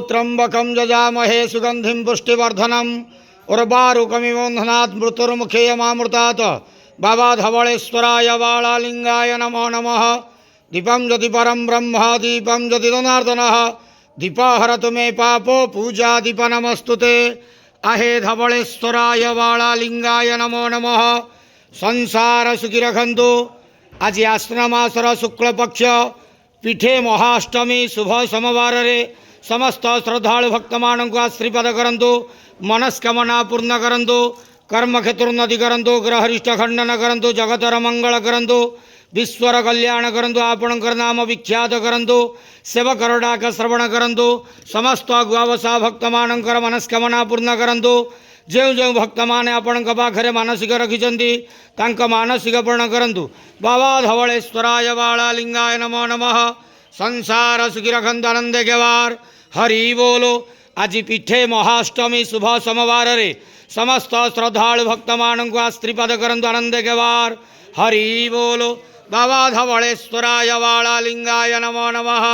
त्र्यंबकं यजामहे सुगंधिं पुष्टिवर्धनम् उर्वारुकमिव बन्धनात् मृत्युर्मुखेयमामृतात्। बाबा धवळेश्वराय बाळालिंगाय नमो नमः। दीपं ज्योति परं ब्रह्म दीपं ज्योति जनार्दनः। दीपहरतु मे पापो पूजा दीप नमस्तुते। आहे धवळेश्वराय बाळालिंगाय नमो नमः। संसार सुखी रखन्तु। आज आश्विन मासर शुक्ल पक्ष पीठे महाअष्टमी शुभ सोमवार रे समस्त श्रद्धालु भक्त मानक आशीर्वाद करंतु। मनस्कामना पूर्ण करंतु। कर्म क्षेत्र उन्नति करंतु। ग्रहरिष्ठ खंडन करंतु। जगतर मंगल करंतु। विश्वर कल्याण करंतु। आपणकर नाम विख्यात करंतु। सेवकर डाक श्रवण करंतु। समस्त गुआवसा भक्त मानकर मनस्कामना पूर्ण करंतु। जो जो भक्त माने आपण पाखरे मानसिक रखिंट मानसिक पूर्ण करंतु। बाबा धवळेश्वराय बाळालिंगाय नमो नमः। संसार सुखी रखंतु आनंद केवार हरि बोलो। आज पीठे महाअष्टमी शुभ सोमवार रे समस्त श्रद्धालु भक्त मानक आशीर्वाद करंतु आनंद केवार हरि बोलो। बाबा धवळेश्वराय बाळालिंगाय नमो नमः।